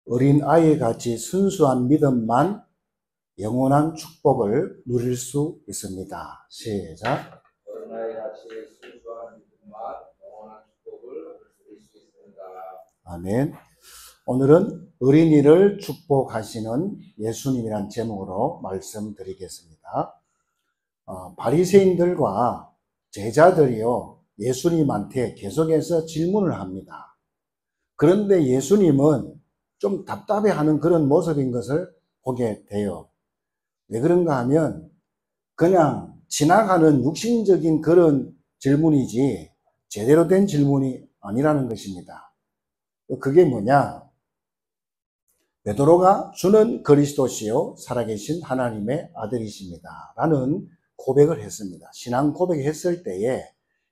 어린아이 같이 순수한 믿음만 영원한 축복을 누릴 수 있습니다. 시작. 어린아이 같이 순수한 믿음만 영원한 축복을 누릴 수 있습니다. 아멘. 오늘은 어린이를 축복하시는 예수님이란 제목으로 말씀드리겠습니다. 바리새인들과 제자들이요, 예수님한테 계속해서 질문을 합니다. 그런데 예수님은 좀 답답해하는 그런 모습인 것을 보게 돼요. 왜 그런가 하면 그냥 지나가는 육신적인 그런 질문이지 제대로 된 질문이 아니라는 것입니다. 그게 뭐냐? 베드로가 주는 그리스도시요 살아계신 하나님의 아들이십니다 라는 고백을 했습니다. 신앙 고백했을 때에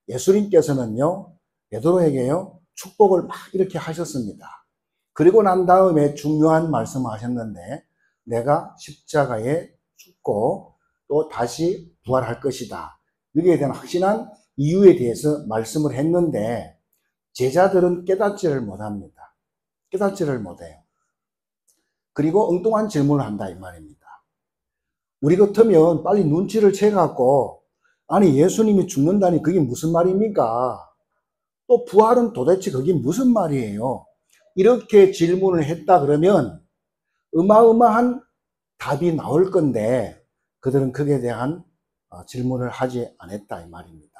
예수님께서는요, 베드로에게요, 축복을 막 이렇게 하셨습니다. 그리고 난 다음에 중요한 말씀을 하셨는데, 내가 십자가에 죽고 또 다시 부활할 것이다. 여기에 대한 확신한 이유에 대해서 말씀을 했는데, 제자들은 깨닫지를 못합니다. 깨닫지를 못해요. 그리고 엉뚱한 질문을 한다 이 말입니다. 우리 같으면 빨리 눈치를 채갖고, 아니 예수님이 죽는다니 그게 무슨 말입니까? 또 부활은 도대체 그게 무슨 말이에요? 이렇게 질문을 했다 그러면 어마어마한 답이 나올 건데 그들은 그에 대한 질문을 하지 않았다 이 말입니다.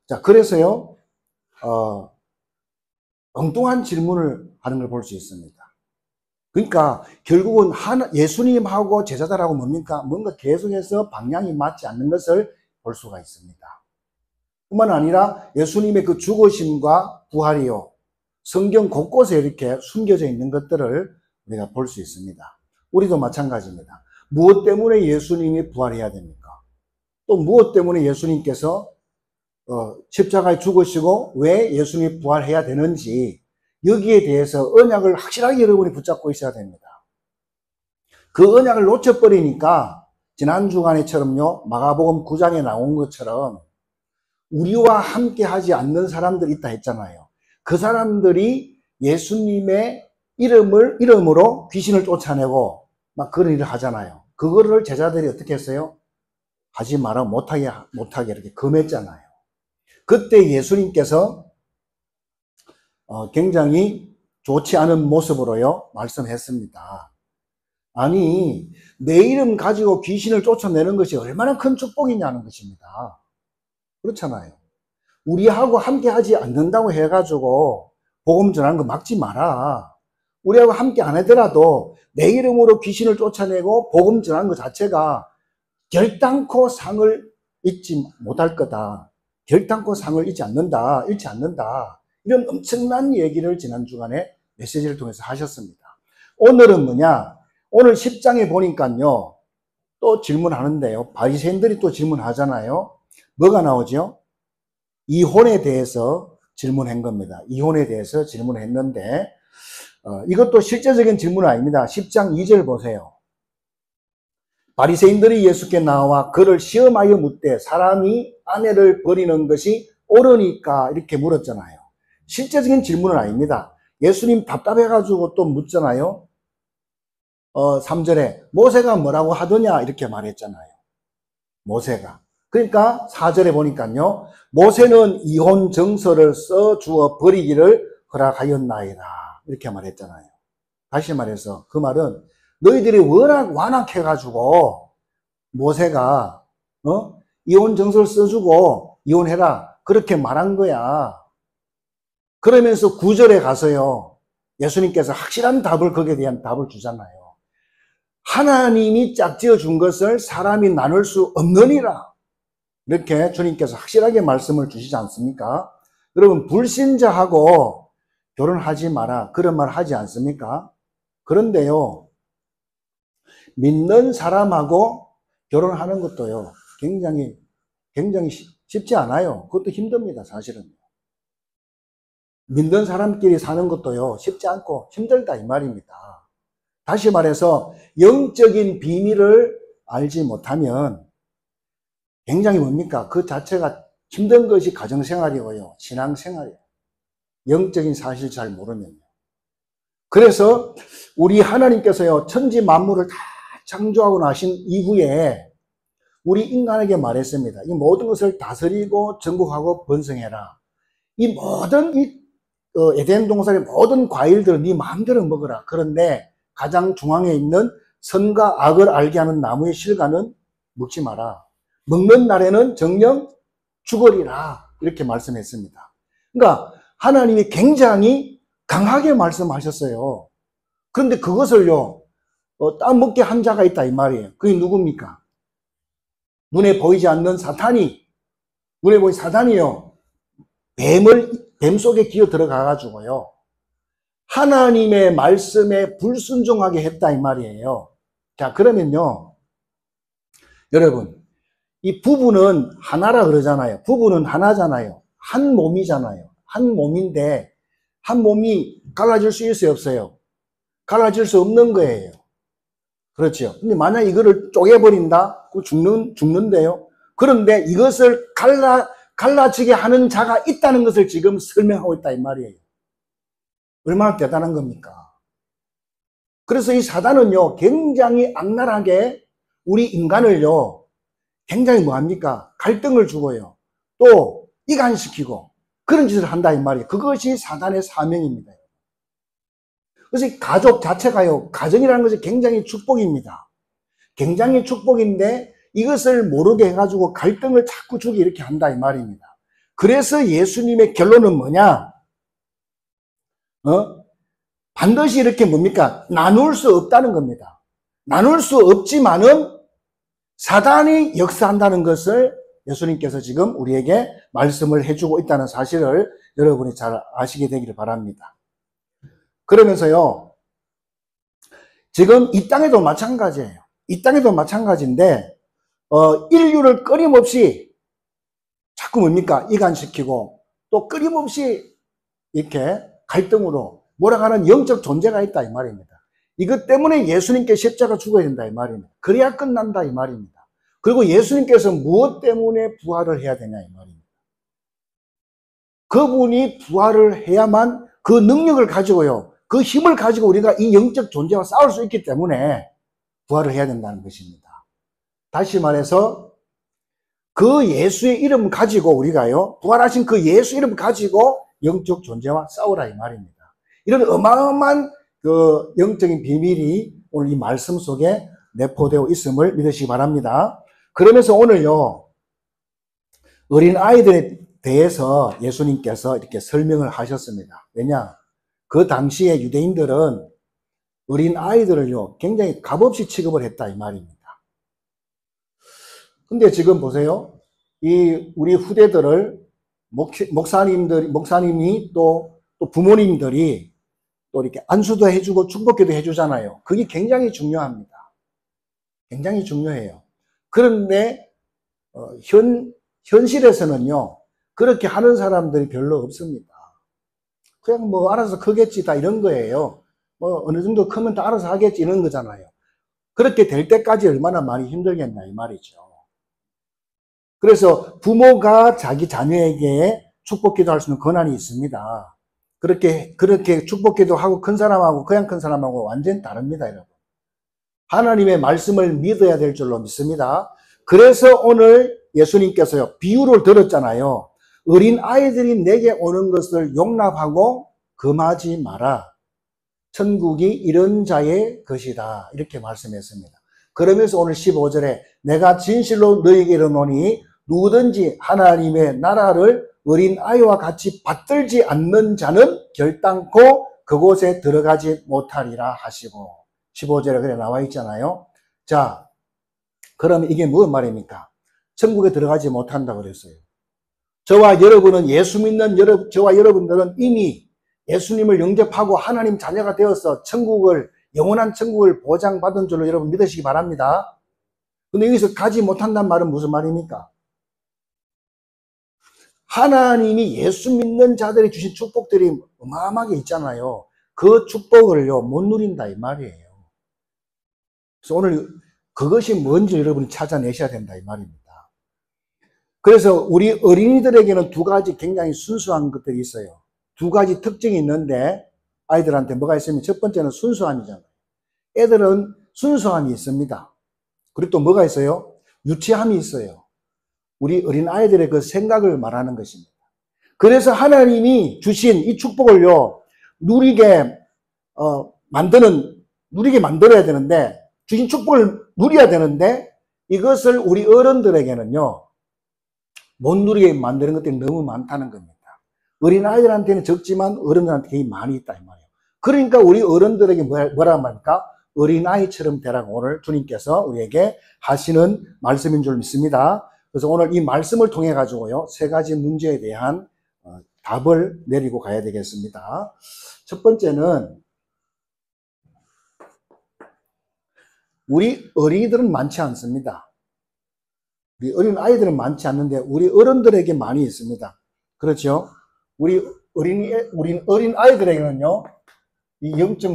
자, 그래서요, 엉뚱한 질문을 하는 걸 볼 수 있습니다. 그러니까 결국은 예수님하고 제자들하고 뭡니까? 뭔가 계속해서 방향이 맞지 않는 것을 볼 수가 있습니다. 뿐만 아니라 예수님의 그 죽으심과 부활이요, 성경 곳곳에 이렇게 숨겨져 있는 것들을 우리가 볼 수 있습니다. 우리도 마찬가지입니다. 무엇 때문에 예수님이 부활해야 됩니까? 또 무엇 때문에 예수님께서 십자가에 죽으시고 왜 예수님이 부활해야 되는지, 여기에 대해서 언약을 확실하게 여러분이 붙잡고 있어야 됩니다. 그 언약을 놓쳐버리니까 지난 주간에처럼요, 마가복음 9장에 나온 것처럼 우리와 함께 하지 않는 사람들이 있다 했잖아요. 그 사람들이 예수님의 이름으로 귀신을 쫓아내고 막 그런 일을 하잖아요. 그거를 제자들이 어떻게 했어요? 하지 마라, 못하게 이렇게 금했잖아요. 그때 예수님께서 굉장히 좋지 않은 모습으로요, 말씀했습니다. 아니, 내 이름 가지고 귀신을 쫓아내는 것이 얼마나 큰 축복이냐는 것입니다. 그렇잖아요. 우리하고 함께 하지 않는다고 해가지고 복음 전하는 거 막지 마라. 우리하고 함께 안 하더라도 내 이름으로 귀신을 쫓아내고 복음 전하는 것 자체가 결단코 상을 잊지 못할 거다. 결단코 상을 잃지 않는다. 이런 엄청난 얘기를 지난 주간에 메시지를 통해서 하셨습니다. 오늘은 뭐냐? 오늘 10장에 보니까요, 또 질문하는데요. 바리새인들이 또 질문하잖아요. 뭐가 나오죠? 이혼에 대해서 질문한 겁니다. 이혼에 대해서 질문했는데, 이것도 실제적인 질문은 아닙니다. 10장 2절 보세요. 바리새인들이 예수께 나와 그를 시험하여 묻되 사람이 아내를 버리는 것이 옳으니까 이렇게 물었잖아요. 실제적인 질문은 아닙니다. 예수님 답답해가지고 또 묻잖아요. 3절에 모세가 뭐라고 하더냐 이렇게 말했잖아요. 모세가. 그러니까 4절에 보니까요, 모세는 이혼 정서를 써주어 버리기를 허락하였나이다 이렇게 말했잖아요. 다시 말해서 그 말은 너희들이 워낙 완악해가지고 모세가 이혼 정서를 써주고 이혼해라 그렇게 말한 거야. 그러면서 9절에 가서요, 예수님께서 확실한 답을, 거기에 대한 답을 주잖아요. 하나님이 짝지어 준 것을 사람이 나눌 수 없느니라 이렇게 주님께서 확실하게 말씀을 주시지 않습니까? 여러분, 불신자하고 결혼하지 마라 그런 말 하지 않습니까? 그런데요, 믿는 사람하고 결혼하는 것도요, 굉장히 쉽지 않아요. 그것도 힘듭니다, 사실은. 믿는 사람끼리 사는 것도요, 쉽지 않고 힘들다 이 말입니다. 다시 말해서 영적인 비밀을 알지 못하면 굉장히 뭡니까? 그 자체가 힘든 것이 가정생활이고요, 신앙생활이에요. 영적인 사실 잘 모르면요. 그래서 우리 하나님께서요, 천지 만물을 다 창조하고 나신 이후에 우리 인간에게 말했습니다. 이 모든 것을 다스리고 정복하고 번성해라. 이 모든 에덴 동산의 모든 과일들은 네 마음대로 먹어라. 그런데 가장 중앙에 있는 선과 악을 알게 하는 나무의 실과는 먹지 마라. 먹는 날에는 정령 죽으리라. 이렇게 말씀했습니다. 그러니까 하나님이 굉장히 강하게 말씀하셨어요. 그런데 그것을요, 따먹게 한 자가 있다 이 말이에요. 그게 누굽니까? 눈에 보이지 않는 사탄이, 눈에 보이는 사탄이요, 뱀 속에 기어 들어가가지고요, 하나님의 말씀에 불순종하게 했다 이 말이에요. 자, 그러면요, 여러분, 이 부부는 하나라 그러잖아요. 부부는 하나잖아요. 한 몸이잖아요. 한 몸인데 한 몸이 갈라질 수 있어요, 없어요? 갈라질 수 없는 거예요. 그렇죠. 근데 만약 이거를 쪼개버린다? 죽는데요. 그런데 이것을 갈라지게 하는 자가 있다는 것을 지금 설명하고 있다 이 말이에요. 얼마나 대단한 겁니까? 그래서 이 사단은요, 굉장히 악랄하게 우리 인간을요, 굉장히 뭐합니까? 갈등을 주고요. 또 이간시키고 그런 짓을 한다 이 말이에요. 그것이 사단의 사명입니다. 그래서 가족 자체가요, 가정이라는 것이 굉장히 축복입니다. 굉장히 축복인데 이것을 모르게 해가지고 갈등을 자꾸 주기 이렇게 한다 이 말입니다. 그래서 예수님의 결론은 뭐냐? 반드시 이렇게 뭡니까? 나눌 수 없다는 겁니다. 나눌 수 없지만은 사단이 역사한다는 것을 예수님께서 지금 우리에게 말씀을 해주고 있다는 사실을 여러분이 잘 아시게 되기를 바랍니다. 그러면서요, 지금 이 땅에도 마찬가지예요. 이 땅에도 마찬가지인데, 인류를 끊임없이 자꾸 뭡니까? 이간시키고, 또 끊임없이 이렇게 갈등으로 몰아가는 영적 존재가 있다, 이 말입니다. 이것 때문에 예수님께 십자가 죽어야 된다, 이 말입니다. 그래야 끝난다, 이 말입니다. 그리고 예수님께서 무엇 때문에 부활을 해야 되냐, 이 말입니다. 그분이 부활을 해야만 그 능력을 가지고요, 그 힘을 가지고 우리가 이 영적 존재와 싸울 수 있기 때문에 부활을 해야 된다는 것입니다. 다시 말해서 그 예수의 이름 가지고 우리가요, 부활하신 그 예수 이름 가지고 영적 존재와 싸우라 이 말입니다. 이런 어마어마한 그 영적인 비밀이 오늘 이 말씀 속에 내포되어 있음을 믿으시기 바랍니다. 그러면서 오늘요, 어린 아이들에 대해서 예수님께서 이렇게 설명을 하셨습니다. 왜냐? 그 당시에 유대인들은 어린 아이들을요, 굉장히 값없이 취급을 했다 이 말입니다. 근데 지금 보세요. 우리 후대들을 목사님이 또 부모님들이 또 이렇게 안수도 해주고 축복기도 해주잖아요. 그게 굉장히 중요합니다. 굉장히 중요해요. 그런데 현실에서는요, 그렇게 하는 사람들이 별로 없습니다. 그냥 뭐 알아서 크겠지 다 이런 거예요. 뭐 어느 정도 크면 다 알아서 하겠지 이런 거잖아요. 그렇게 될 때까지 얼마나 많이 힘들겠나 이 말이죠. 그래서 부모가 자기 자녀에게 축복기도 할 수 있는 권한이 있습니다. 그렇게 축복기도 하고 큰 사람하고 그냥 큰 사람하고 완전히 다릅니다, 여러분. 하나님의 말씀을 믿어야 될 줄로 믿습니다. 그래서 오늘 예수님께서요, 비유를 들었잖아요. 어린 아이들이 내게 오는 것을 용납하고 금하지 마라. 천국이 이런 자의 것이다. 이렇게 말씀했습니다. 그러면서 오늘 15절에 내가 진실로 너희에게 이르노니 누구든지 하나님의 나라를 어린 아이와 같이 받들지 않는 자는 결단코 그곳에 들어가지 못하리라 하시고 15절에 그래 나와 있잖아요. 자, 그러면 이게 무슨 말입니까? 천국에 들어가지 못한다고 그랬어요. 저와 여러분은 예수 믿는 저와 여러분들은 이미 예수님을 영접하고 하나님 자녀가 되어서 영원한 천국을 보장받은 줄로 여러분 믿으시기 바랍니다. 근데 여기서 가지 못한다는 말은 무슨 말입니까? 하나님이 예수 믿는 자들이 주신 축복들이 어마어마하게 있잖아요. 그 축복을요, 못 누린다 이 말이에요. 그래서 오늘 그것이 뭔지 여러분이 찾아내셔야 된다 이 말입니다. 그래서 우리 어린이들에게는 두 가지 굉장히 순수한 것들이 있어요. 두 가지 특징이 있는데 아이들한테 뭐가 있으면 첫 번째는 순수함이잖아요. 애들은 순수함이 있습니다. 그리고 또 뭐가 있어요? 유치함이 있어요. 우리 어린 아이들의 그 생각을 말하는 것입니다. 그래서 하나님이 주신 이 축복을요, 누리게 만들어야 되는데, 주신 축복을 누려야 되는데, 이것을 우리 어른들에게는요, 못 누리게 만드는 것들이 너무 많다는 겁니다. 어린아이들한테는 적지만 어른들한테 굉장히 많이 있다 이 말이에요. 그러니까 우리 어른들에게 뭐라 말할까? 어린아이처럼 되라고 오늘 주님께서 우리에게 하시는 말씀인 줄 믿습니다. 그래서 오늘 이 말씀을 통해 가지고요, 세 가지 문제에 대한 답을 내리고 가야 되겠습니다. 첫 번째는 우리 어린이들은 많지 않습니다. 우리 어린 아이들은 많지 않는데 우리 어른들에게 많이 있습니다. 그렇죠? 우리 어린 아이들에게는요, 이 영적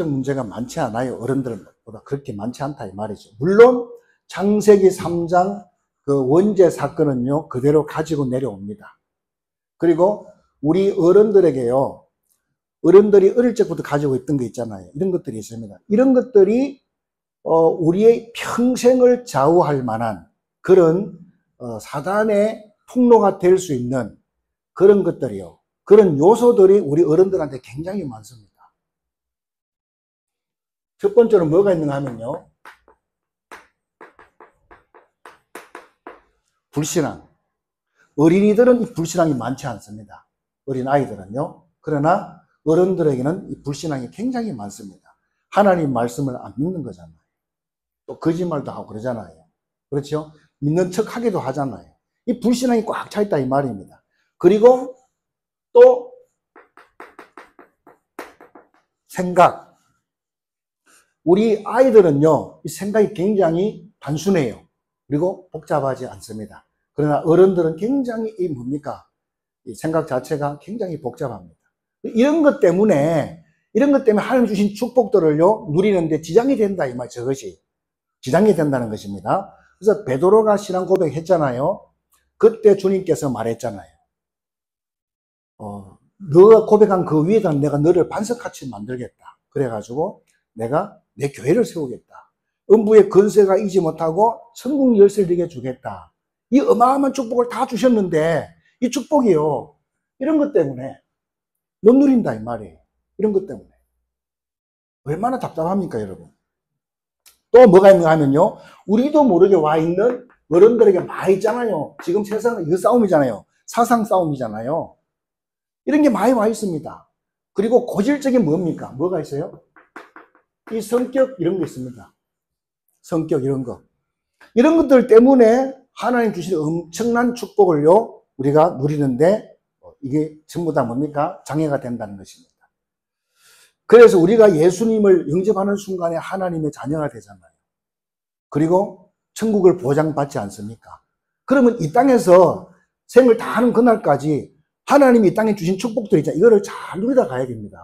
문제가 많지 않아요. 어른들보다 그렇게 많지 않다 이 말이죠. 물론 창세기 3장 그 원죄 사건은요, 그대로 가지고 내려옵니다. 그리고 우리 어른들에게요, 어른들이 어릴 적부터 가지고 있던 거 있잖아요. 이런 것들이 있습니다. 이런 것들이 우리의 평생을 좌우할 만한 그런 사단의 통로가 될 수 있는 그런 것들이요, 그런 요소들이 우리 어른들한테 굉장히 많습니다. 첫 번째로 뭐가 있는가 하면요, 불신앙. 어린이들은 이 불신앙이 많지 않습니다. 어린 아이들은요. 그러나 어른들에게는 이 불신앙이 굉장히 많습니다. 하나님 말씀을 안 믿는 거잖아요. 또 거짓말도 하고 그러잖아요. 그렇죠? 믿는 척 하기도 하잖아요. 이 불신앙이 꽉 차 있다 이 말입니다. 그리고 또 생각. 우리 아이들은요, 이 생각이 굉장히 단순해요. 그리고 복잡하지 않습니다. 그러나 어른들은 굉장히 이 생각 자체가 굉장히 복잡합니다. 이런 것 때문에 하나님 주신 축복들을요, 누리는데 지장이 된다 이 말, 저것이 지장이 된다는 것입니다. 그래서 베드로가 신앙 고백했잖아요. 그때 주님께서 말했잖아요. 너가 고백한 그 위에다 내가 너를 반석같이 만들겠다. 그래가지고 내가 내 교회를 세우겠다. 음부의 권세가 이지 못하고 천국 열쇠를 네게 주겠다. 이 어마어마한 축복을 다 주셨는데 이 축복이요, 이런 것 때문에 못 누린다 이 말이에요. 이런 것 때문에 얼마나 답답합니까 여러분. 또 뭐가 있는가 하면요, 우리도 모르게 와 있는 어른들에게 많이 있잖아요. 지금 세상은 이거 싸움이잖아요. 사상 싸움이잖아요. 이런 게 많이 와 있습니다. 그리고 고질적인 뭡니까? 뭐가 있어요? 이 성격 이런 거 있습니다. 성격 이런 거. 이런 것들 때문에 하나님 주신 엄청난 축복을요, 우리가 누리는데 이게 전부 다 뭡니까? 장애가 된다는 것입니다. 그래서 우리가 예수님을 영접하는 순간에 하나님의 자녀가 되잖아요. 그리고 천국을 보장받지 않습니까? 그러면 이 땅에서 생을 다 하는 그날까지 하나님이 이 땅에 주신 축복들 있잖아요. 이거를 잘 누리다 가야 됩니다.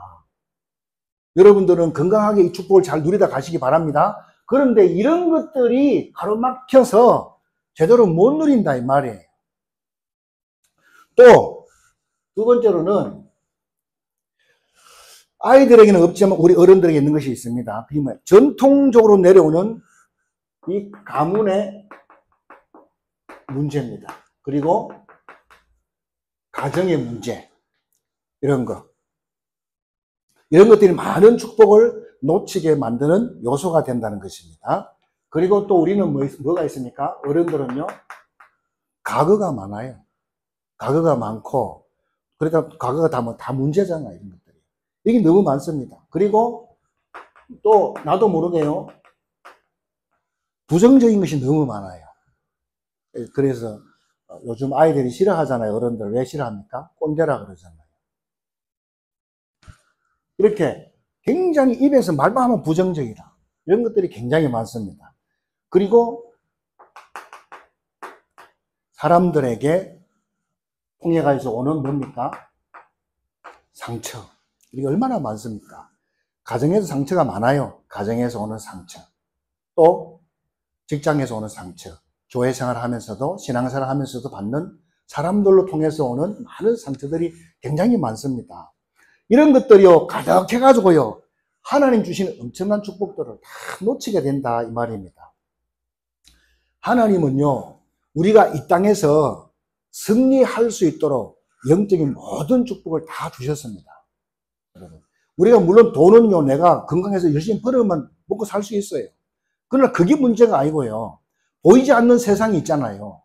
여러분들은 건강하게 이 축복을 잘 누리다 가시기 바랍니다. 그런데 이런 것들이 가로막혀서 제대로 못 누린다 이 말이에요. 또 두 번째로는 아이들에게는 없지만 우리 어른들에게 있는 것이 있습니다. 그게 뭐예요? 전통적으로 내려오는 이 가문의 문제입니다. 그리고 가정의 문제, 이런 것들이 많은 축복을 놓치게 만드는 요소가 된다는 것입니다. 그리고 또 우리는 뭐가 있습니까? 어른들은요, 과거가 많아요. 과거가 많고, 그러니까 과거가 다 문제잖아요. 이런 것들이. 이게 너무 많습니다. 그리고 또 나도 모르게요, 부정적인 것이 너무 많아요. 그래서 요즘 아이들이 싫어하잖아요. 어른들 왜 싫어합니까? 꼰대라 그러잖아요. 이렇게 굉장히 입에서 말만 하면 부정적이다. 이런 것들이 굉장히 많습니다. 그리고 사람들에게 통해가서 오는 뭡니까? 상처. 이게 얼마나 많습니까? 가정에서 상처가 많아요. 가정에서 오는 상처. 또 직장에서 오는 상처. 교회 생활을 하면서도 신앙생활을 하면서도 받는 사람들로 통해서 오는 많은 상처들이 굉장히 많습니다. 이런 것들이요 가득해가지고요 하나님 주시는 엄청난 축복들을 다 놓치게 된다 이 말입니다. 하나님은요 우리가 이 땅에서 승리할 수 있도록 영적인 모든 축복을 다 주셨습니다. 여러분, 우리가 물론 돈은요 내가 건강해서 열심히 벌으면 먹고 살 수 있어요. 그러나 그게 문제가 아니고요 보이지 않는 세상이 있잖아요.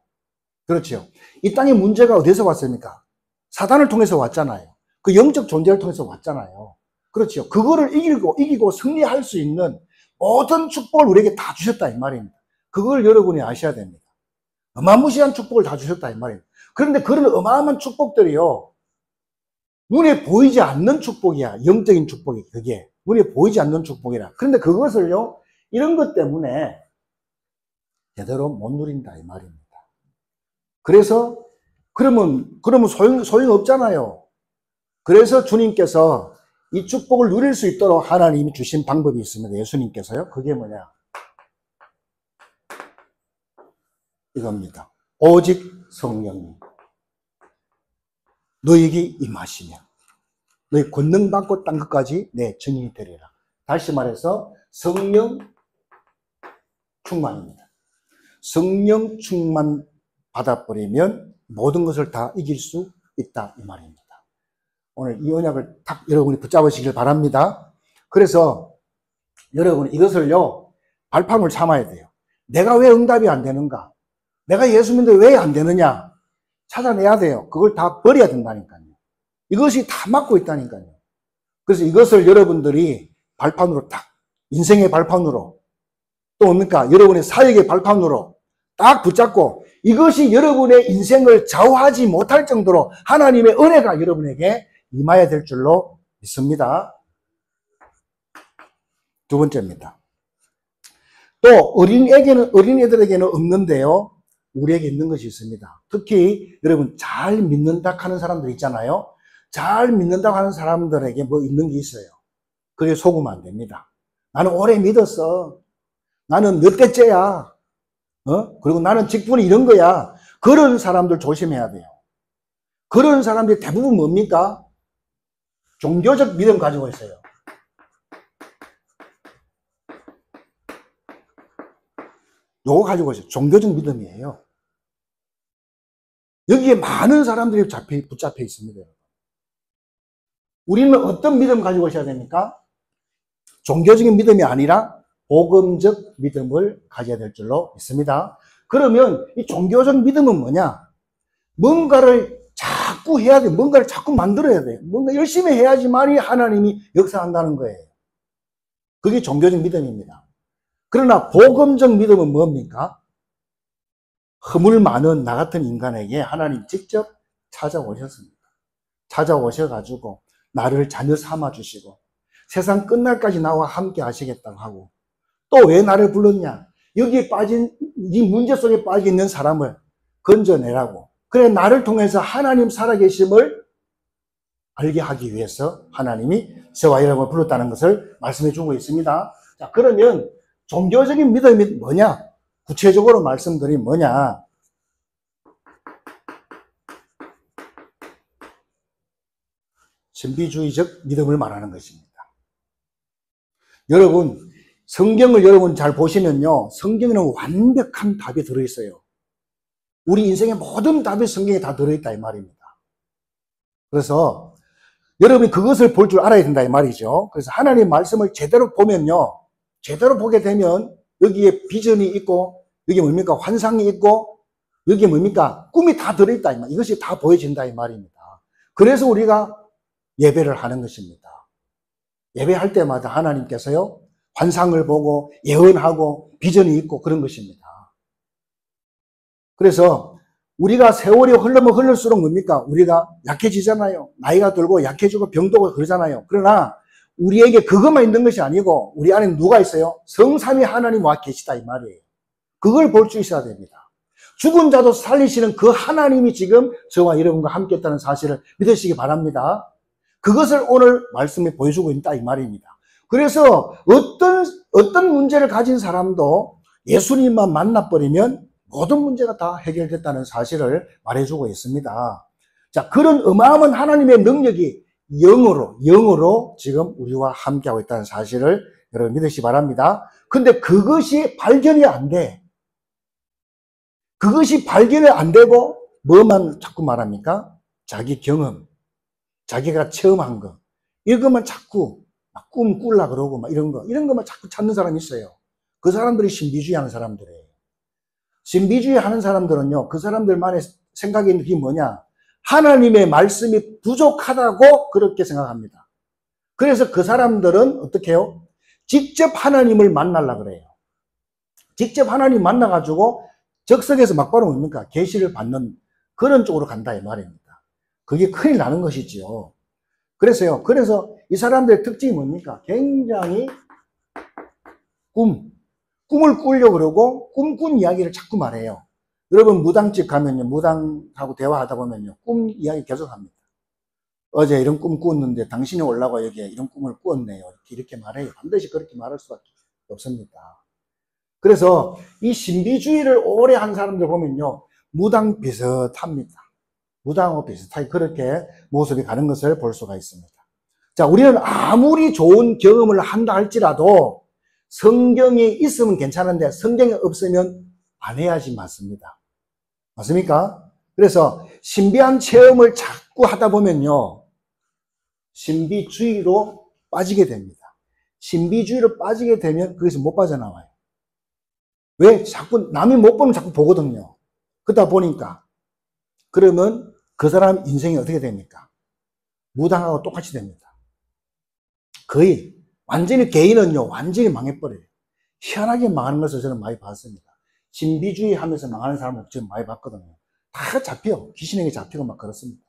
그렇죠. 이 땅의 문제가 어디서 왔습니까? 사단을 통해서 왔잖아요. 그 영적 존재를 통해서 왔잖아요. 그렇죠. 그거를 이기고 승리할 수 있는 모든 축복을 우리에게 다 주셨다 이 말입니다. 그걸 여러분이 아셔야 됩니다. 어마무시한 축복을 다 주셨다 이 말입니다. 그런데 그런 어마어마한 축복들이요 눈에 보이지 않는 축복이야. 영적인 축복이 그게 눈에 보이지 않는 축복이라. 그런데 그것을요 이런 것 때문에 제대로 못 누린다 이 말입니다. 그래서 그러면 소용 없잖아요. 그래서 주님께서 이 축복을 누릴 수 있도록 하나님이 주신 방법이 있습니다. 예수님께서요. 그게 뭐냐? 이겁니다. 오직 성령님 너에게 임하시면 너희 권능 받고 딴 것까지 내 증인이 되리라. 다시 말해서 성령 충만입니다. 성령 충만 받아버리면 모든 것을 다 이길 수 있다 이 말입니다. 오늘 이 언약을 딱 여러분이 붙잡으시길 바랍니다. 그래서 여러분 이것을요 발판을 삼아야 돼요. 내가 왜 응답이 안 되는가? 내가 예수 믿는데 왜 안 되느냐? 찾아내야 돼요. 그걸 다 버려야 된다니까요. 이것이 다 막고 있다니까요. 그래서 이것을 여러분들이 발판으로 딱 인생의 발판으로 또 뭡니까? 여러분의 사역의 발판으로 딱 붙잡고 이것이 여러분의 인생을 좌우하지 못할 정도로 하나님의 은혜가 여러분에게 임해야 될 줄로 믿습니다. 두 번째입니다. 또 어린애들에게는 없는데요. 우리에게 있는 것이 있습니다. 특히 여러분 잘 믿는다 하는 사람들 있잖아요. 잘 믿는다고 하는 사람들에게 뭐 있는 게 있어요. 그게 속으면 안 됩니다. 나는 오래 믿었어. 나는 몇 대째야. 그리고 나는 직분이 이런 거야. 그런 사람들 조심해야 돼요. 그런 사람들이 대부분 뭡니까? 종교적 믿음 가지고 있어요. 요거 가지고 있어요. 종교적 믿음이에요. 여기에 많은 사람들이 붙잡혀 있습니다. 우리는 어떤 믿음 가지고 있어야 됩니까? 종교적인 믿음이 아니라 복음적 믿음을 가져야 될 줄로 믿습니다. 그러면 이 종교적 믿음은 뭐냐? 뭔가를 자꾸 해야 돼. 뭔가를 자꾸 만들어야 돼. 뭔가 열심히 해야지만이 하나님이 역사한다는 거예요. 그게 종교적 믿음입니다. 그러나 복음적 믿음은 뭡니까? 허물 많은 나 같은 인간에게 하나님 직접 찾아오셨습니다. 찾아오셔가지고 나를 자녀 삼아주시고 세상 끝날까지 나와 함께 하시겠다고 하고 또 왜 나를 불렀냐? 여기에 빠진 이 문제 속에 빠져 있는 사람을 건져내라고. 그래 나를 통해서 하나님 살아계심을 알게 하기 위해서 하나님이 저와 여러분을 불렀다는 것을 말씀해 주고 있습니다. 자, 그러면 종교적인 믿음이 뭐냐? 구체적으로 말씀드리면 뭐냐? 신비주의적 믿음을 말하는 것입니다. 여러분, 성경을 여러분 잘 보시면요. 성경에는 완벽한 답이 들어있어요. 우리 인생의 모든 답이 성경에 다 들어있다 이 말입니다. 그래서 여러분이 그것을 볼 줄 알아야 된다 이 말이죠. 그래서 하나님 말씀을 제대로 보면요. 제대로 보게 되면 여기에 비전이 있고 여기 뭡니까? 환상이 있고 여기에 뭡니까? 꿈이 다 들어있다 이 말. 이것이 다 보여진다 이 말입니다. 그래서 우리가 예배를 하는 것입니다. 예배할 때마다 하나님께서요. 환상을 보고 예언하고 비전이 있고 그런 것입니다. 그래서 우리가 세월이 흐르면 흐를수록 뭡니까? 우리가 약해지잖아요. 나이가 들고 약해지고 병도 오고 그러잖아요. 그러나 우리에게 그것만 있는 것이 아니고 우리 안에 누가 있어요? 성삼위 하나님 와 계시다 이 말이에요. 그걸 볼 수 있어야 됩니다. 죽은 자도 살리시는 그 하나님이 지금 저와 여러분과 함께 했다는 사실을 믿으시기 바랍니다. 그것을 오늘 말씀에 보여주고 있다 이 말입니다. 그래서 어떤 문제를 가진 사람도 예수님만 만나버리면 모든 문제가 다 해결됐다는 사실을 말해주고 있습니다. 자, 그런 어마어마한 하나님의 능력이 영으로 지금 우리와 함께하고 있다는 사실을 여러분 믿으시기 바랍니다. 근데 그것이 발견이 안 돼. 그것이 발견이 안 되고 뭐만 자꾸 말합니까? 자기 경험, 자기가 체험한 거, 이것만 자꾸 꿈 꾸려 그러고 막 이런 것만 자꾸 찾는 사람이 있어요. 그 사람들이 신비주의 하는 사람들이에요. 신비주의 하는 사람들은요, 그 사람들만의 생각이 있는 게 뭐냐? 하나님의 말씀이 부족하다고 그렇게 생각합니다. 그래서 그 사람들은 어떻게 해요? 직접 하나님을 만나려고 그래요. 직접 하나님 만나가지고 적성에서 막바로 뭡니까? 계시를 받는 그런 쪽으로 간다 이 말입니다. 그게 큰일 나는 것이지요. 그래서 이 사람들의 특징이 뭡니까? 굉장히 꿈을 꾸려고 그러고 꿈꾼 이야기를 자꾸 말해요. 여러분 무당집 가면요, 무당하고 대화하다 보면요, 꿈 이야기 계속 합니다. 어제 이런 꿈 꾸었는데 당신이 올라고 여기에 이런 꿈을 꾸었네요. 이렇게 말해요. 반드시 그렇게 말할 수밖에 없습니다. 그래서 이 신비주의를 오래 한 사람들 보면요, 무당 비슷합니다. 무당하고 비슷하게 그렇게 모습이 가는 것을 볼 수가 있습니다. 자, 우리는 아무리 좋은 경험을 한다 할지라도 성경이 있으면 괜찮은데 성경이 없으면 안 해야지 맞습니다. 맞습니까? 그래서 신비한 체험을 자꾸 하다 보면요, 신비주의로 빠지게 됩니다. 신비주의로 빠지게 되면 거기서 못 빠져나와요. 왜? 자꾸 남이 못 보면 자꾸 보거든요. 그러다 보니까 그러면 그 사람 인생이 어떻게 됩니까? 무당하고 똑같이 됩니다. 거의 완전히 개인은요, 완전히 망해버려요. 희한하게 망하는 것을 저는 많이 봤습니다. 신비주의 하면서 망하는 사람을 지금 많이 봤거든요. 다 잡혀. 귀신에게 잡히고 막 그렇습니다.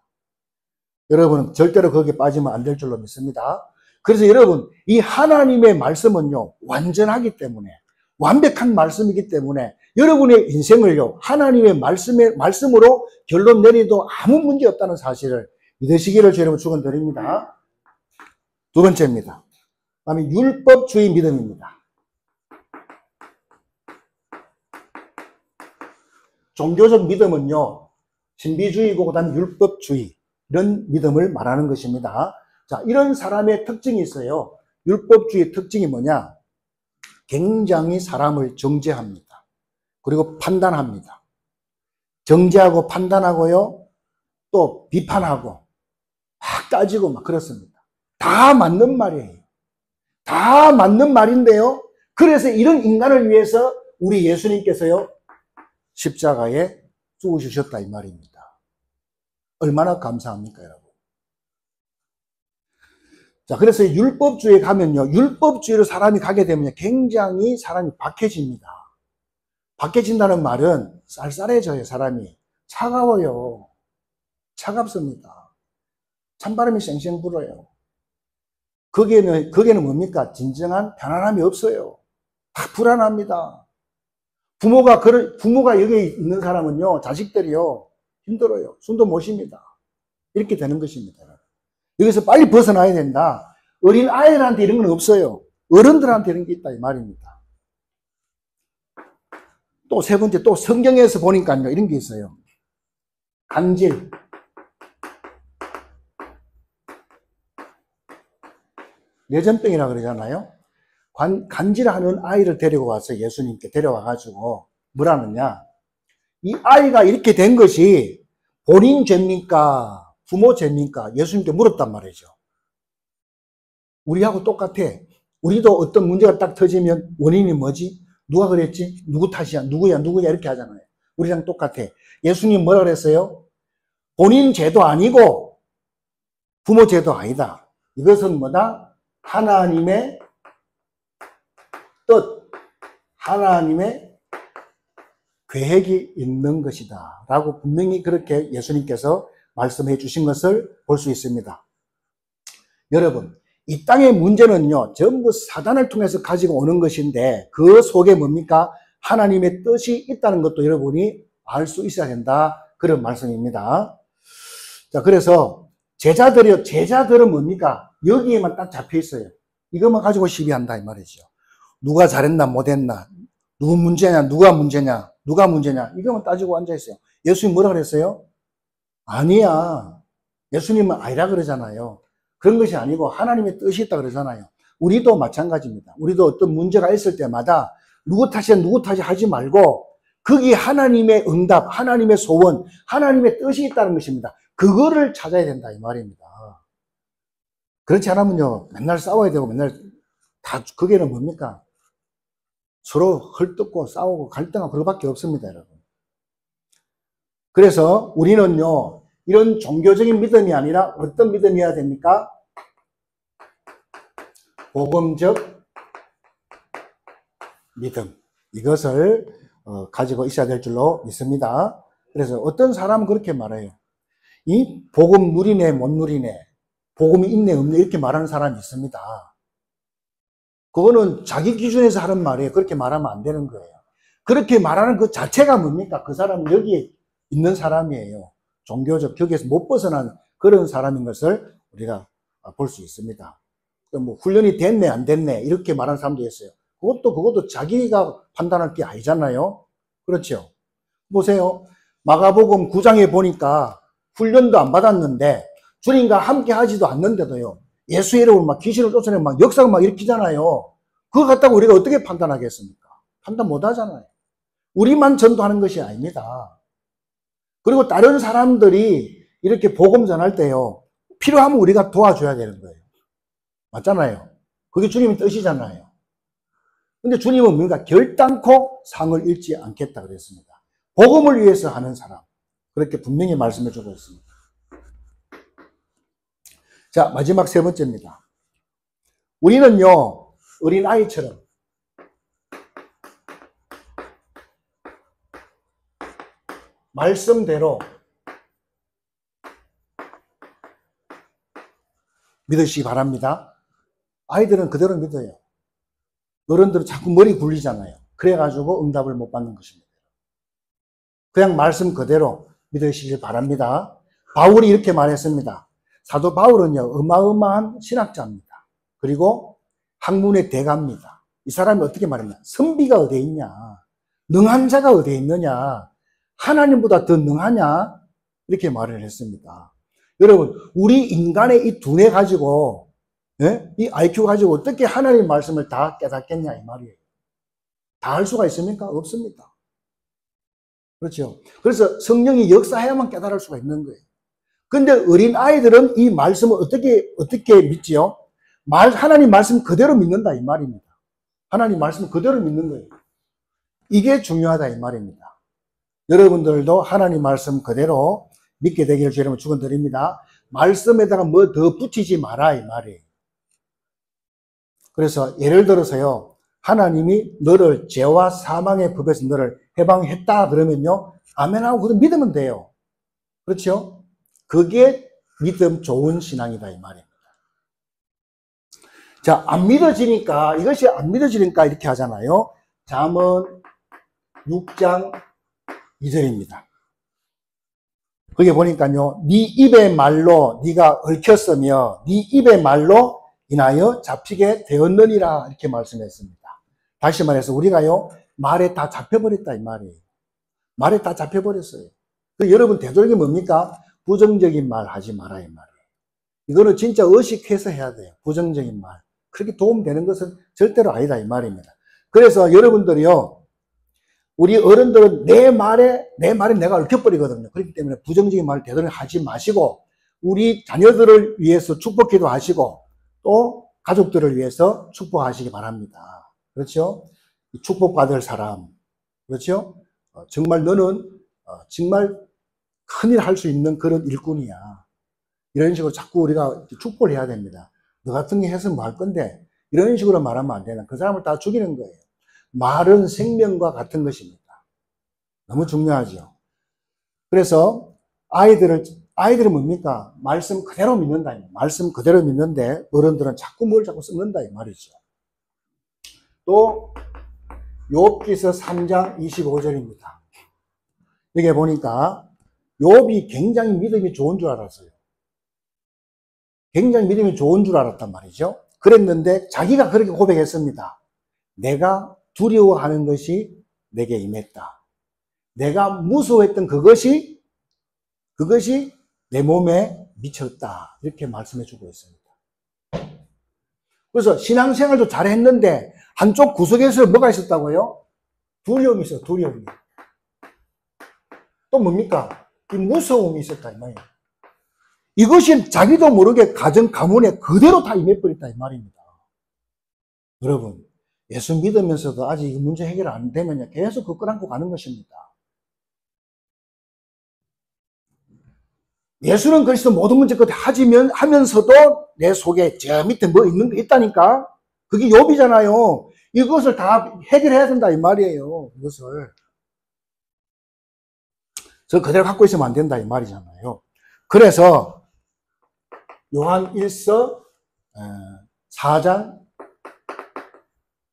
여러분은 절대로 거기에 빠지면 안 될 줄로 믿습니다. 그래서 여러분, 이 하나님의 말씀은요, 완전하기 때문에, 완벽한 말씀이기 때문에 여러분의 인생을요, 하나님의 말씀으로 결론 내리도 아무 문제 없다는 사실을 믿으시기를 여러분 축원드립니다. 두 번째입니다. 그다음에 율법주의 믿음입니다. 종교적 믿음은요, 신비주의고 그다음에 율법주의 이런 믿음을 말하는 것입니다. 자, 이런 사람의 특징이 있어요. 율법주의 특징이 뭐냐? 굉장히 사람을 정죄합니다. 그리고 판단합니다. 정죄하고 판단하고요, 또 비판하고 막 따지고 막 그렇습니다. 다 맞는 말이에요. 다 맞는 말인데요, 그래서 이런 인간을 위해서 우리 예수님께서요, 십자가에 죽으셨다 이 말입니다. 얼마나 감사합니까, 여러분? 자, 그래서 율법주의에 가면요, 율법주의로 사람이 가게 되면 굉장히 사람이 박해집니다. 박해진다는 말은 쌀쌀해져요, 사람이. 차가워요. 차갑습니다. 찬바람이 쌩쌩 불어요. 거기에는 뭡니까? 진정한 편안함이 없어요. 다 불안합니다. 부모가 여기 있는 사람은요, 자식들이요, 힘들어요. 숨도 못 쉽니다. 이렇게 되는 것입니다. 여기서 빨리 벗어나야 된다. 어린 아이들한테 이런 건 없어요. 어른들한테 이런 게 있다 이 말입니다. 또 세 번째, 또 성경에서 보니까요, 이런 게 있어요. 간질. 뇌전병이라 그러잖아요. 간질하는 아이를 데리고 와서 예수님께 데려와가지고 뭐라느냐, 이 아이가 이렇게 된 것이 본인 죄입니까? 부모 죄입니까? 예수님께 물었단 말이죠. 우리하고 똑같아. 우리도 어떤 문제가 딱 터지면 원인이 뭐지? 누가 그랬지? 누구 탓이야? 누구야? 이렇게 하잖아요. 우리랑 똑같아. 예수님 뭐라 그랬어요? 본인 죄도 아니고 부모 죄도 아니다. 이것은 뭐다? 하나님의 뜻, 하나님의 계획이 있는 것이다 라고 분명히 그렇게 예수님께서 말씀해 주신 것을 볼 수 있습니다. 여러분, 이 땅의 문제는요, 전부 사단을 통해서 가지고 오는 것인데 그 속에 뭡니까? 하나님의 뜻이 있다는 것도 여러분이 알 수 있어야 된다, 그런 말씀입니다. 자, 그래서 제자들은 뭡니까? 여기에만 딱 잡혀 있어요. 이것만 가지고 시비한다 이 말이죠. 누가 잘했나 못했나, 누구 문제냐, 누가 문제냐, 누가 문제냐? 이거만 따지고 앉아있어요. 예수님 뭐라 그랬어요? 아니야. 예수님은 아니라 그러잖아요. 그런 것이 아니고 하나님의 뜻이 있다 그러잖아요. 우리도 마찬가지입니다. 우리도 어떤 문제가 있을 때마다 누구 탓이야 누구 탓이 하지 말고 거기 하나님의 응답, 하나님의 소원, 하나님의 뜻이 있다는 것입니다. 그거를 찾아야 된다 이 말입니다. 그렇지 않으면요 맨날 싸워야 되고 맨날 다 그게는 뭡니까? 서로 헐뜯고 싸우고 갈등하고 그거밖에 없습니다, 여러분. 그래서 우리는요 이런 종교적인 믿음이 아니라 어떤 믿음이어야 됩니까? 복음적 믿음. 이것을 가지고 있어야 될 줄로 믿습니다. 그래서 어떤 사람은 그렇게 말해요. 이 복음 누리네 못 누리네, 복음이 있네 없네 이렇게 말하는 사람이 있습니다. 그거는 자기 기준에서 하는 말이에요. 그렇게 말하면 안 되는 거예요. 그렇게 말하는 그 자체가 뭡니까? 그 사람은 여기에 있는 사람이에요. 종교적 격에서 못 벗어난 그런 사람인 것을 우리가 볼 수 있습니다. 뭐 훈련이 됐네 안 됐네 이렇게 말하는 사람도 있어요. 그것도 자기가 판단할 게 아니잖아요. 그렇죠? 보세요. 마가복음 9장에 보니까 훈련도 안 받았는데 주님과 함께 하지도 않는데도요. 예수 이름으로 막 귀신을 쫓아내고 막 역사가 막 일으키잖아요. 그거 갖다가 우리가 어떻게 판단하겠습니까? 판단 못 하잖아요. 우리만 전도하는 것이 아닙니다. 그리고 다른 사람들이 이렇게 복음 전할 때요. 필요하면 우리가 도와줘야 되는 거예요. 맞잖아요. 그게 주님의 뜻이잖아요. 근데 주님은 뭔가 결단코 상을 잃지 않겠다 그랬습니다. 복음을 위해서 하는 사람. 그렇게 분명히 말씀해 주고 있습니다. 자, 마지막 세 번째입니다. 우리는요, 어린아이처럼 말씀대로 믿으시기 바랍니다. 아이들은 그대로 믿어요. 어른들은 자꾸 머리 굴리잖아요. 그래가지고 응답을 못 받는 것입니다. 그냥 말씀 그대로 믿으시길 바랍니다. 바울이 이렇게 말했습니다. 사도 바울은요, 어마어마한 신학자입니다. 그리고 학문의 대가입니다. 이 사람이 어떻게 말했냐? 선비가 어디에 있냐? 능한 자가 어디에 있느냐? 하나님보다 더 능하냐? 이렇게 말을 했습니다. 여러분, 우리 인간의 이 두뇌 가지고, 이 IQ 가지고 어떻게 하나님 말씀을 다 깨닫겠냐? 이 말이에요. 다 할 수가 있습니까? 없습니다. 그렇죠? 그래서 성령이 역사해야만 깨달을 수가 있는 거예요. 근데 어린 아이들은 이 말씀을 어떻게 믿지요? 하나님 말씀 그대로 믿는다 이 말입니다. 하나님 말씀 그대로 믿는 거예요. 이게 중요하다 이 말입니다. 여러분들도 하나님 말씀 그대로 믿게 되기를 주님으로 축원드립니다. 말씀에다가 뭐 더 붙이지 마라 이 말이에요. 그래서 예를 들어서요. 하나님이 너를 죄와 사망의 법에서 너를 해방했다 그러면요. 아멘하고 그걸 믿으면 돼요. 그렇죠? 그게 믿음 좋은 신앙이다 이 말입니다. 자, 이것이 안 믿어지니까 이렇게 하잖아요. 잠언 6장 2절입니다. 거기 보니까요. 네 입의 말로 네가 얽혔으며 네 입의 말로 인하여 잡히게 되었느니라 이렇게 말씀했습니다. 다시 말해서 우리가요. 말에 다 잡혀버렸다 이 말이에요. 말에 다 잡혀버렸어요. 여러분 되도록이 뭡니까? 부정적인 말 하지 마라 이 말이에요. 이거는 진짜 의식해서 해야 돼요. 부정적인 말. 그렇게 도움되는 것은 절대로 아니다 이 말입니다. 그래서 여러분들이요. 우리 어른들은 내 말에 내가 얽혀버리거든요. 그렇기 때문에 부정적인 말을 되도록 하지 마시고 우리 자녀들을 위해서 축복기도 하시고 또 가족들을 위해서 축복하시기 바랍니다. 그렇죠? 축복받을 사람. 그렇죠? 정말 너는 정말 큰일 할 수 있는 그런 일꾼이야. 이런 식으로 자꾸 우리가 축복을 해야 됩니다. 너 같은 게 해서 뭐 할 건데 이런 식으로 말하면 안 되나. 그 사람을 다 죽이는 거예요. 말은 생명과 같은 것입니다. 너무 중요하죠. 그래서 아이들은 뭡니까? 말씀 그대로 믿는다. 말씀 그대로 믿는데 어른들은 자꾸 뭘 자꾸 썩는다 이 말이죠. 또 욥기서 3장 25절입니다. 여기 보니까 욥이 굉장히 믿음이 좋은 줄 알았어요. 굉장히 믿음이 좋은 줄 알았단 말이죠. 그랬는데 자기가 그렇게 고백했습니다. 내가 두려워하는 것이 내게 임했다. 내가 무서워했던 그것이 내 몸에 미쳤다. 이렇게 말씀해 주고 있습니다. 그래서 신앙생활도 잘했는데 한쪽 구석에서 뭐가 있었다고요? 두려움이 있어요. 두려움이. 또 뭡니까? 이 무서움이 있었다 이 말이에요. 이것이 자기도 모르게 가문에 그대로 다 임해버렸다 이 말입니다. 여러분, 예수 믿으면서도 아직 이 문제 해결 안 되면 계속 그걸 안고 가는 것입니다. 예수는 그리스도 모든 문제 끝에 하면서도 내 속에 저 밑에 뭐 있는 게 있다니까? 그게 욥이잖아요. 이것을 다 해결해야 된다 이 말이에요. 이것을. 저 그대로 갖고 있으면 안 된다 이 말이잖아요. 그래서 요한 1서 4장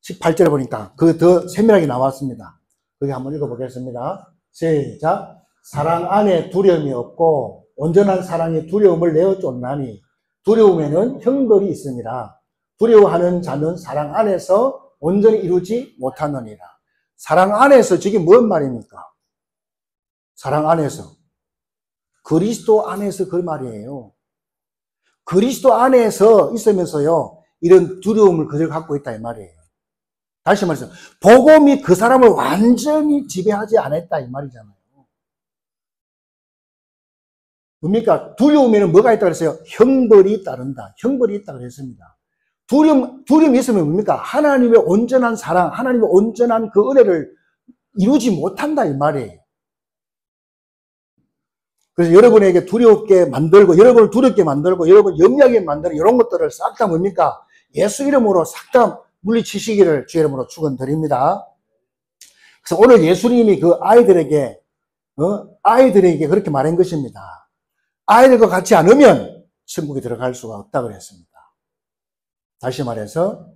18절에 보니까 그 더 세밀하게 나왔습니다. 거기 한번 읽어보겠습니다. 시작. 사랑 안에 두려움이 없고 온전한 사랑이 두려움을 내어 쫓나니 두려움에는 형벌이 있습니다. 두려워하는 자는 사랑 안에서 온전히 이루지 못하느니라. 사랑 안에서 저게 뭔 말입니까? 사랑 안에서. 그리스도 안에서 그 말이에요. 그리스도 안에서 있으면서요, 이런 두려움을 그대로 갖고 있다 이 말이에요. 다시 말해서 복음이 그 사람을 완전히 지배하지 않았다 이 말이잖아요. 뭡니까? 두려움에는 뭐가 있다 그랬어요? 형벌이 따른다. 형벌이 있다 그랬습니다. 두려움이 있으면 뭡니까? 하나님의 온전한 사랑, 하나님의 온전한 그 은혜를 이루지 못한다 이 말이에요. 그래서 여러분에게 두렵게 만들고, 여러분을 두렵게 만들고, 여러분 염려하게 만드는 이런 것들을 싹 다 뭡니까? 예수 이름으로 싹 다 물리치시기를 주 이름으로 축원드립니다. 그래서 오늘 예수님이 그 아이들에게 그렇게 말한 것입니다. 아이들과 같이 않으면 천국에 들어갈 수가 없다 그랬습니다. 다시 말해서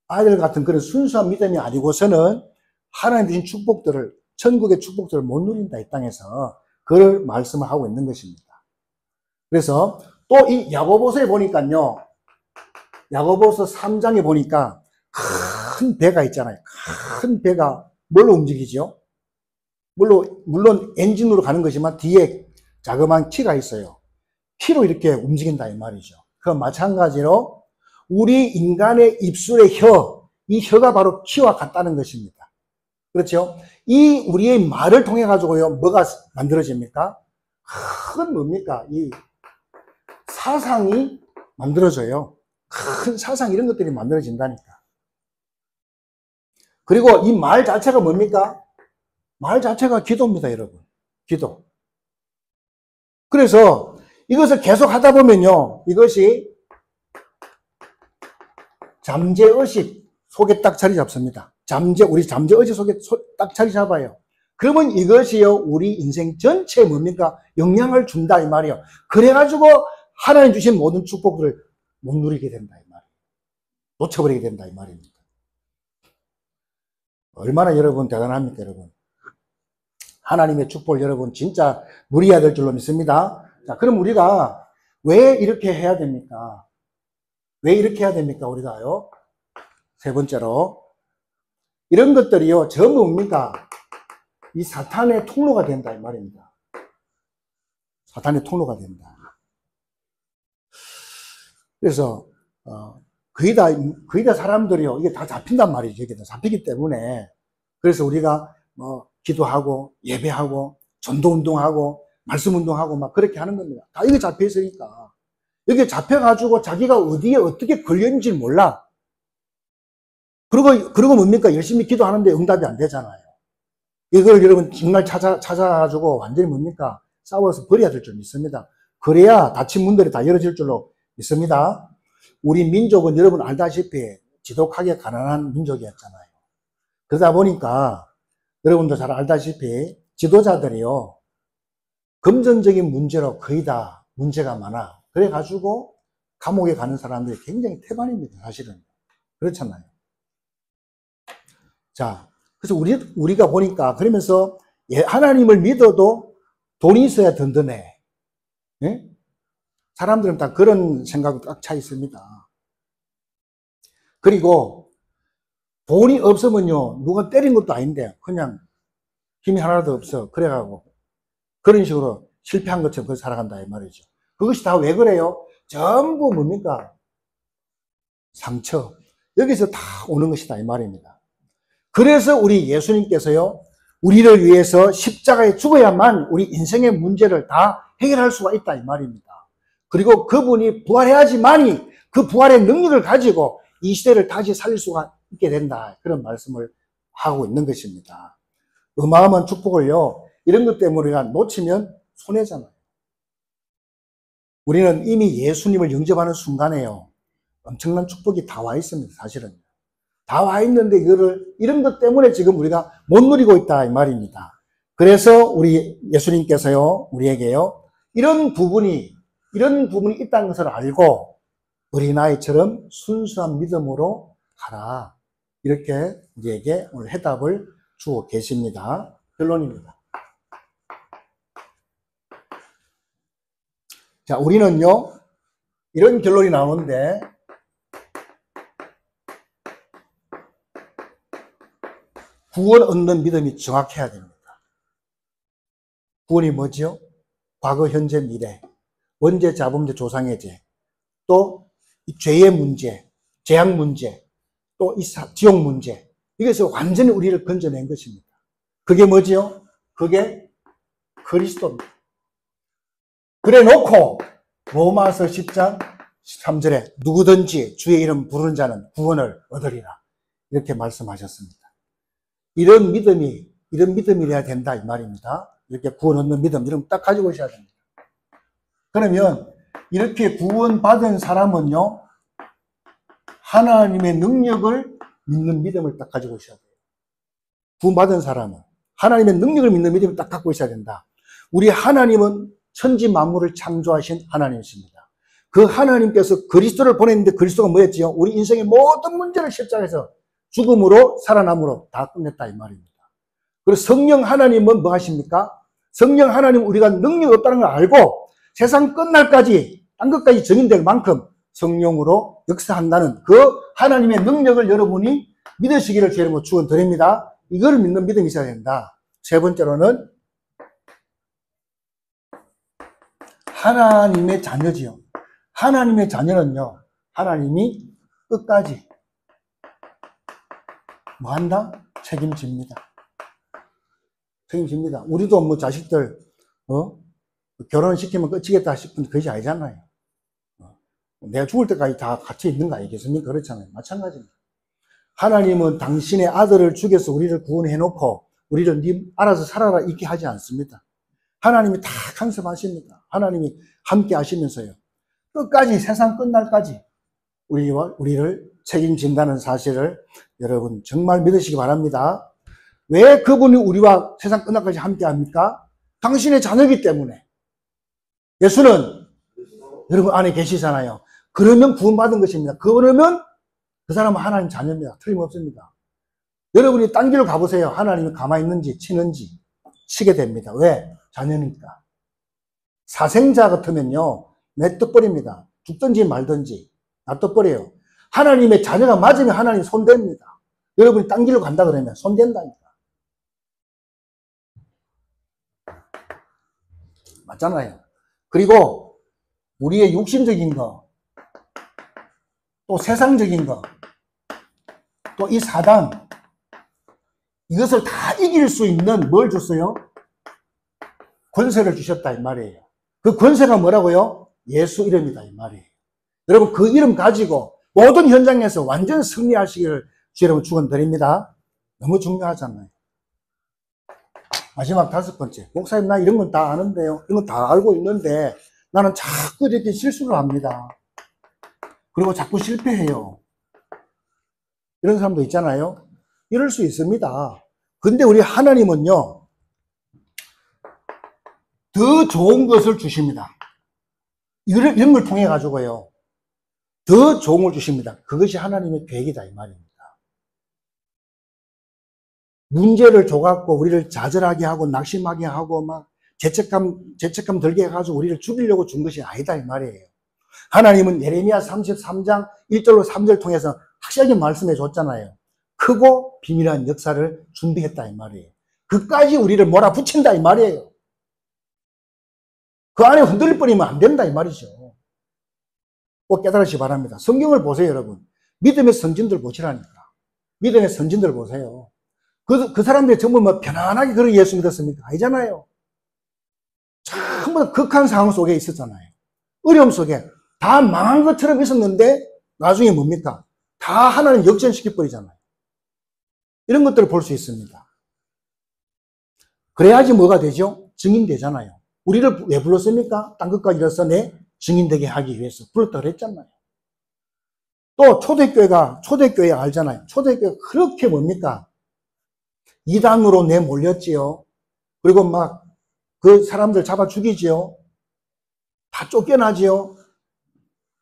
아이들 같은 그런 순수한 믿음이 아니고서는 하나님 주신 축복들을, 천국의 축복들을 못 누린다 이 땅에서 그걸 말씀을 하고 있는 것입니다. 그래서 또 이 야고보서에 보니까요, 야고보서 3장에 보니까 큰 배가 있잖아요. 큰 배가 뭘로 움직이죠? 물론 엔진으로 가는 것이지만 뒤에 자그마한 키가 있어요. 키로 이렇게 움직인다 이 말이죠. 그 마찬가지로 우리 인간의 입술의 이 혀가 바로 키와 같다는 것입니다. 그렇죠? 이 우리의 말을 통해 가지고요, 뭐가 만들어집니까? 큰 뭡니까? 이 사상이 만들어져요. 큰 사상 이런 것들이 만들어진다니까. 그리고 이 말 자체가 뭡니까? 말 자체가 기도입니다, 여러분. 기도. 그래서 이것을 계속 하다 보면요, 이것이 잠재의식 속에 딱 자리 잡습니다. 우리 잠재의식 속에 딱 자리 잡아요. 그러면 이것이요, 우리 인생 전체에 뭡니까? 영향을 준다, 이 말이에요. 그래가지고 하나님 주신 모든 축복들을 못 누리게 된다, 이 말이에요. 놓쳐버리게 된다, 이 말입니다. 얼마나 여러분 대단합니까, 여러분? 하나님의 축복을 여러분 진짜 누려야 될 줄로 믿습니다. 자, 그럼 우리가 왜 이렇게 해야 됩니까? 왜 이렇게 해야 됩니까, 우리가요? 세 번째로, 이런 것들이요, 전부 뭡니까? 이 사탄의 통로가 된다, 이 말입니다. 사탄의 통로가 된다. 그래서, 거의 다 사람들이요, 이게 다 잡힌단 말이죠. 이게 다 잡히기 때문에. 그래서 우리가 기도하고, 예배하고, 전도운동하고, 말씀운동하고, 막 그렇게 하는 겁니다. 다 이게 잡혀 있으니까. 여기 잡혀가지고 자기가 어디에 어떻게 걸렸는지 몰라. 그리고 뭡니까? 열심히 기도하는데 응답이 안 되잖아요. 이걸 여러분 정말 찾아가지고 완전히 뭡니까? 싸워서 버려야 될 줄 믿습니다. 그래야 닫힌 문들이 다 열어질 줄로 믿습니다. 우리 민족은 여러분 알다시피 지독하게 가난한 민족이었잖아요. 그러다 보니까 여러분도 잘 알다시피 지도자들이요, 금전적인 문제로 거의 다 문제가 많아. 그래가지고 감옥에 가는 사람들이 굉장히 태반입니다, 사실은. 그렇잖아요. 자, 그래서 우리가 보니까, 그러면서 하나님을 믿어도 돈이 있어야 든든해. 예? 사람들은 다 그런 생각이 딱 차 있습니다. 그리고 돈이 없으면요, 누가 때린 것도 아닌데 그냥 힘이 하나도 없어. 그래가고 그런 식으로 실패한 것처럼 그렇게 살아간다 이 말이죠. 그것이 다 왜 그래요? 전부 뭡니까? 상처. 여기서 다 오는 것이다 이 말입니다. 그래서 우리 예수님께서요, 우리를 위해서 십자가에 죽어야만 우리 인생의 문제를 다 해결할 수가 있다 이 말입니다. 그리고 그분이 부활해야지만이 그 부활의 능력을 가지고 이 시대를 다시 살릴 수가 있게 된다. 그런 말씀을 하고 있는 것입니다. 어마어마한 축복을요, 이런 것 때문에 우리가 놓치면 손해잖아요. 우리는 이미 예수님을 영접하는 순간에요, 엄청난 축복이 다 와 있습니다. 사실은 다 와 있는데 이런 것 때문에 지금 우리가 못 누리고 있다 이 말입니다. 그래서 우리 예수님께서요, 우리에게요, 이런 부분이 있다는 것을 알고 어린아이처럼 순수한 믿음으로 가라, 이렇게 우리에게 오늘 해답을 주고 계십니다. 결론입니다. 자, 우리는요, 이런 결론이 나오는데, 구원 얻는 믿음이 정확해야 됩니다. 구원이 뭐죠? 과거, 현재, 미래, 원죄, 자범죄, 조상의 죄, 또 이 죄의 문제, 재앙 문제, 또 이 지옥 문제, 이것을 완전히 우리를 건져낸 것입니다. 그게 뭐지요? 그게 그리스도입니다. 그래 놓고 로마서 10장 13절에 누구든지 주의 이름 부르는 자는 구원을 얻으리라, 이렇게 말씀하셨습니다. 이런 믿음이래야 된다 이 말입니다. 이렇게 구원 얻는 믿음, 이런 거 딱 가지고 있어야 됩니다. 그러면 이렇게 구원받은 사람은요, 하나님의 능력을 믿는 믿음을 딱 가지고 있어야 돼요. 구원받은 사람은 하나님의 능력을 믿는 믿음을 딱 갖고 있어야 된다. 우리 하나님은 천지 만물을 창조하신 하나님이십니다. 그 하나님께서 그리스도를 보냈는데, 그리스도가 뭐였지요? 우리 인생의 모든 문제를 십자가에서 죽음으로 살아남으로 다 끝냈다 이 말입니다. 그리고 성령 하나님은 뭐 하십니까? 성령 하나님은 우리가 능력이 없다는 걸 알고 세상 끝날까지 딴 것까지 정인될 만큼 성령으로 역사한다는 그 하나님의 능력을 여러분이 믿으시기를 주님으로 축원드립니다. 이걸 믿는 믿음이 있어야 된다. 세 번째로는 하나님의 자녀지요. 하나님의 자녀는요, 하나님이 끝까지 뭐 한다? 책임집니다. 책임집니다. 우리도 뭐 자식들 결혼시키면 끝이겠다 싶은데 그것이 아니잖아요. 내가 죽을 때까지 다 같이 있는 거 아니겠습니까? 그렇잖아요. 마찬가지입니다. 하나님은 당신의 아들을 죽여서 우리를 구원해 놓고 우리를 네 알아서 살아라 이렇게 하지 않습니다. 하나님이 다 간섭하십니다. 하나님이 함께 하시면서요, 끝까지, 세상 끝날까지 우리를 책임진다는 사실을 여러분 정말 믿으시기 바랍니다. 왜 그분이 우리와 세상 끝날까지 함께 합니까? 당신의 자녀이기 때문에. 예수는 여러분 안에 계시잖아요. 그러면 구원받은 것입니다. 그러면 그 사람은 하나님 자녀입니다. 틀림없습니다. 여러분이 딴 길로 가보세요. 하나님이 가만히 있는지 치는지 치게 됩니다. 왜? 자녀니까. 사생자 같으면요, 냅둬버립니다. 죽든지 말든지 놔둬버려요. 하나님의 자녀가 맞으면 하나님 손댑니다. 여러분이 딴 길로 간다 그러면 손댄다니까. 맞잖아요. 그리고 우리의 육신적인 거, 또 세상적인 거, 또 이 사단, 이것을 다 이길 수 있는 뭘 줬어요? 권세를 주셨다 이 말이에요. 그 권세가 뭐라고요? 예수 이름이다 이 말이에요. 여러분 그 이름 가지고 모든 현장에서 완전 승리하시기를 주 여러분 축원드립니다. 너무 중요하잖아요. 마지막 다섯 번째, 목사님 나 이런 건 다 아는데요, 이런 건 다 알고 있는데 나는 자꾸 이렇게 실수를 합니다. 그리고 자꾸 실패해요. 이런 사람도 있잖아요. 이럴 수 있습니다. 근데 우리 하나님은요, 더 좋은 것을 주십니다. 이런 걸 통해 가지고요, 더 좋은 걸 주십니다. 그것이 하나님의 계획이다 이 말입니다. 문제를 줘갖고 우리를 좌절하게 하고 낙심하게 하고 막 죄책감 들게 해가지고 우리를 죽이려고 준 것이 아니다 이 말이에요. 하나님은 예레미야 33장 1절로 3절 통해서 확실하게 말씀해 줬잖아요. 크고 비밀한 역사를 준비했다 이 말이에요. 그까지 우리를 몰아붙인다 이 말이에요. 그 안에 흔들릴 뻔이면 안 된다 이 말이죠. 꼭 깨달으시기 바랍니다. 성경을 보세요, 여러분. 믿음의 선진들 보시라니까. 믿음의 선진들 보세요. 그 사람들이 전부 뭐 편안하게 그런 예수 믿었습니까? 아니잖아요. 전부 극한 상황 속에 있었잖아요. 어려움 속에 다 망한 것처럼 있었는데 나중에 뭡니까? 다 하나님 역전시켜버리잖아요. 이런 것들을 볼 수 있습니다. 그래야지 뭐가 되죠? 증인되잖아요. 우리를 왜 불렀습니까? 땅 끝까지 이뤄서 내 증인되게 하기 위해서 불렀다 그랬잖아요. 또 초대교회 알잖아요. 초대교회 그렇게 뭡니까? 이단으로 내몰렸지요. 그리고 막 그 사람들 잡아 죽이지요. 다 쫓겨나지요.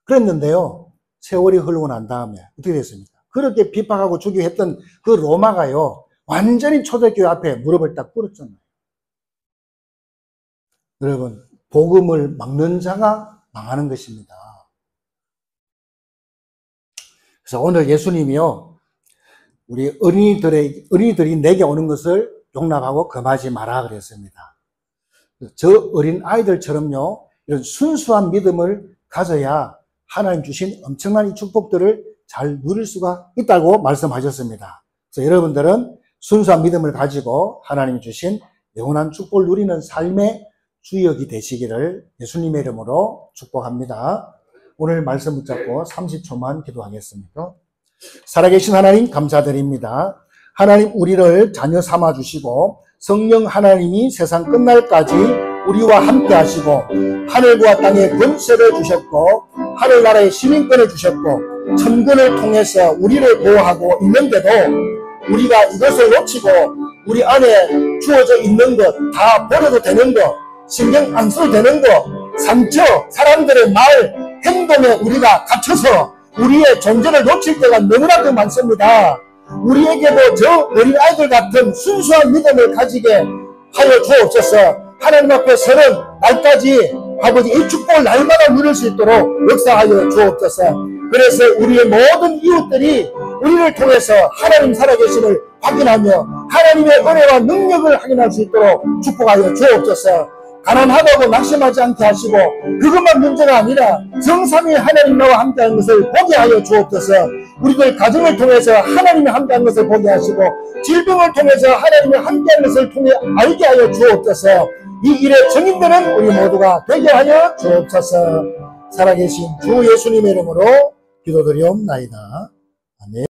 그랬는데요. 세월이 흐르고 난 다음에 어떻게 됐습니까? 그렇게 핍박하고 죽이고 했던 그 로마가요. 완전히 초대교회 앞에 무릎을 딱 꿇었잖아요. 여러분, 복음을 막는 자가 망하는 것입니다. 그래서 오늘 예수님이요. 우리 어린이들이 내게 오는 것을 용납하고 금하지 마라 그랬습니다. 저 어린 아이들처럼요. 이런 순수한 믿음을 가져야 하나님 주신 엄청난 이 축복들을 잘 누릴 수가 있다고 말씀하셨습니다. 그래서 여러분들은 순수한 믿음을 가지고 하나님 주신 영원한 축복을 누리는 삶의 주역이 되시기를 예수님의 이름으로 축복합니다. 오늘 말씀 붙잡고 30초만 기도하겠습니다. 살아계신 하나님 감사드립니다. 하나님 우리를 자녀 삼아 주시고 성령 하나님이 세상 끝날까지 우리와 함께 하시고 하늘과 땅의 권세를 주셨고 하늘나라의 시민권을 주셨고 천군을 통해서 우리를 보호하고 있는데도 우리가 이것을 놓치고 우리 안에 주어져 있는 것 다 버려도 되는 것 신경 안 써도 되는 것 상처 사람들의 말 행동에 우리가 갇혀서 우리의 존재를 놓칠 때가 너무나도 많습니다. 우리에게도 저 어린아이들 같은 순수한 믿음을 가지게 하여 주옵소서. 하나님 앞에 서는 날까지 아버지 이 축복을 날마다 누릴 수 있도록 역사하여 주옵소서. 그래서 우리의 모든 이웃들이 우리를 통해서 하나님 살아계심을 확인하며 하나님의 은혜와 능력을 확인할 수 있도록 축복하여 주옵소서. 가난하다고 낙심하지 않게 하시고 그것만 문제가 아니라 성삼위 하나님 나와 함께하는 것을 보게 하여 주옵소서. 우리들 가정을 통해서 하나님이 함께하는 것을 보게 하시고 질병을 통해서 하나님이 함께하는 것을 통해 알게 하여 주옵소서. 이 일의 증인되는 우리 모두가 되게 하여 주옵소서. 살아계신 주 예수님의 이름으로 기도드리옵나이다.